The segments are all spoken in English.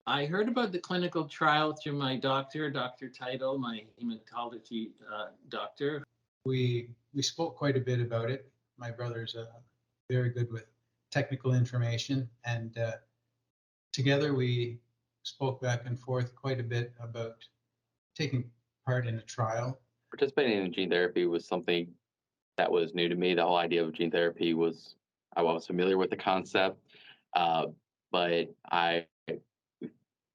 I heard about the clinical trial through my doctor, Dr. Title, my hematology doctor. We spoke quite a bit about it. My brother's very good with technical information, and together we spoke back and forth quite a bit about taking part in a trial. Participating in gene therapy was something that was new to me. The whole idea of gene therapy I was familiar with the concept, but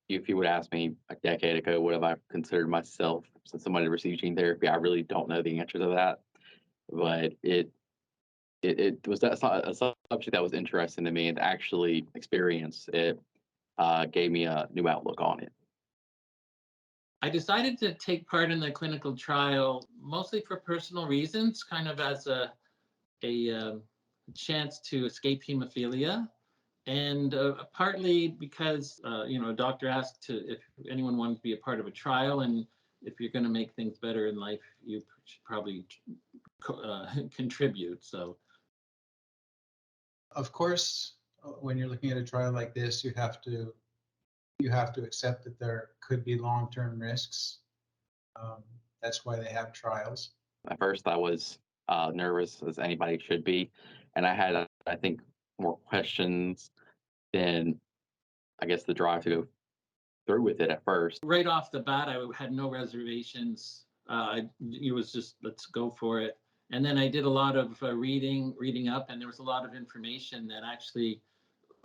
if you would ask me a decade ago, what have I considered myself since somebody received gene therapy, I really don't know the answer to that. But it was a subject that was interesting to me, and to actually experience it gave me a new outlook on it. I decided to take part in the clinical trial mostly for personal reasons, kind of as a chance to escape hemophilia, and partly because a doctor asked if anyone wanted to be a part of a trial, and if you're going to make things better in life, you should probably contribute. So, of course, when you're looking at a trial like this, you have to accept that there could be long-term risks. That's why they have trials. At first, I was nervous, as anybody should be, and I had, I think, more questions than, I guess, the drive to go through with it at first. Right off the bat, I had no reservations. It was just, let's go for it. And then I did a lot of reading up, and there was a lot of information that actually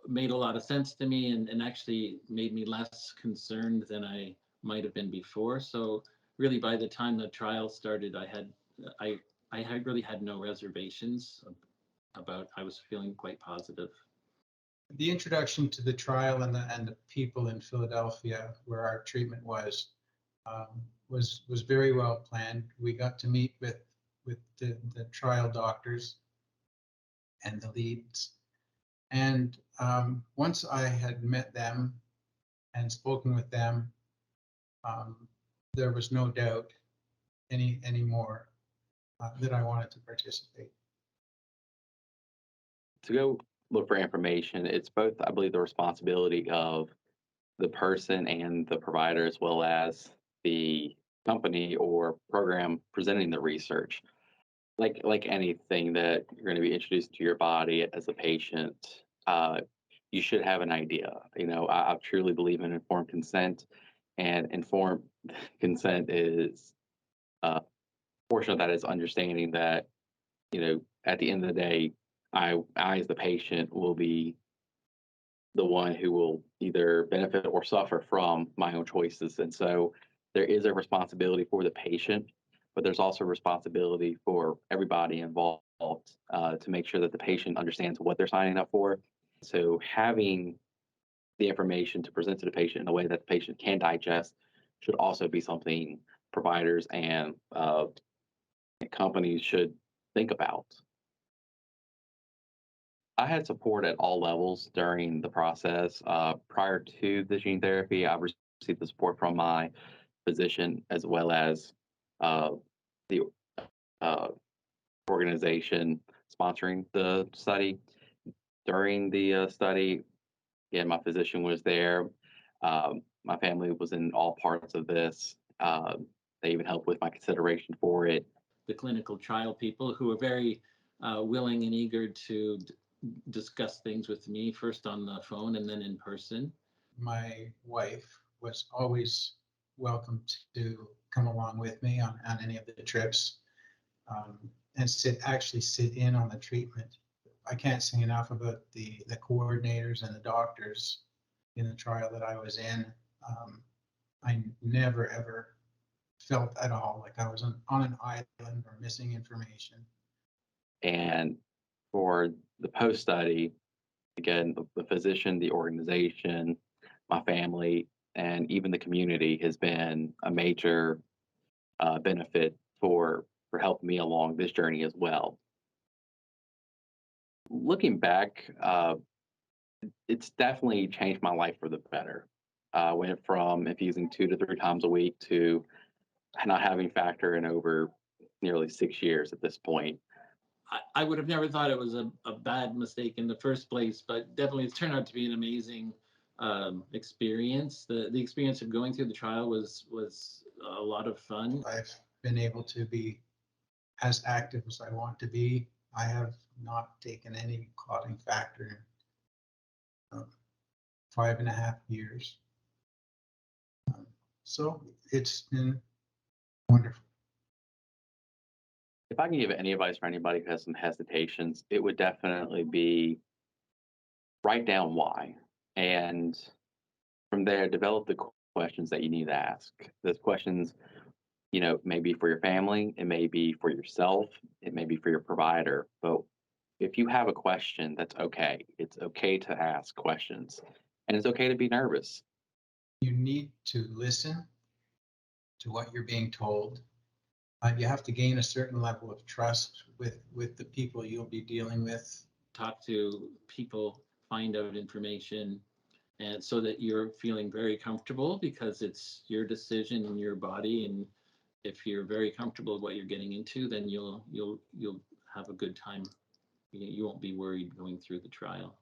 made a lot of sense to me, and actually made me less concerned than I might have been before. So really, by the time the trial started, I really had no reservations about. I was feeling quite positive. The introduction to the trial and the people in Philadelphia, where our treatment was very well planned. We got to meet with the trial doctors and the leads, and once I had met them and spoken with them, there was no doubt anymore that I wanted to participate. To go look for information, it's both, I believe, the responsibility of the person and the provider, as well as the company or program presenting the research. Like anything that you're going to be introduced to your body as a patient, you should have an idea. I truly believe in informed consent, and informed consent is a portion of that is understanding that, at the end of the day, I as the patient will be the one who will either benefit or suffer from my own choices. And so there is a responsibility for the patient, but there's also a responsibility for everybody involved to make sure that the patient understands what they're signing up for. So having the information to present to the patient in a way that the patient can digest should also be something providers and companies should think about. I had support at all levels during the process. Prior to the gene therapy, I received the support from my physician, as well as the organization sponsoring the study. During the study, again, my physician was there. My family was in all parts of this. They even helped with my consideration for it. The clinical trial people, who were very willing and eager to discuss things with me, first on the phone and then in person. My wife was always welcome to come along with me on any of the trips, and sit in on the treatment. I can't say enough about the coordinators and the doctors in the trial that I was in. I never ever felt at all like I was on an island or missing information. And for the post-study, again, the physician, the organization, my family, and even the community has been a major benefit for helping me along this journey as well. Looking back, it's definitely changed my life for the better. I went from infusing 2 to 3 times a week to not having factor in over nearly 6 years at this point. I would have never thought it was a bad mistake in the first place, but definitely it's turned out to be an amazing experience. The experience of going through the trial was a lot of fun. I've been able to be as active as I want to be. I have not taken any clotting factor in 5.5 years. So it's been wonderful. If I can give any advice for anybody who has some hesitations, it would definitely be write down why. And from there, develop the questions that you need to ask. Those questions, may be for your family, it may be for yourself, it may be for your provider. But if you have a question, that's okay. It's okay to ask questions, and it's okay to be nervous. You need to listen to what you're being told. You have to gain a certain level of trust with the people you'll be dealing with. Talk to people, find out information, and so that you're feeling very comfortable, because it's your decision in your body. And if you're very comfortable with what you're getting into, then you'll have a good time. You won't be worried going through the trial.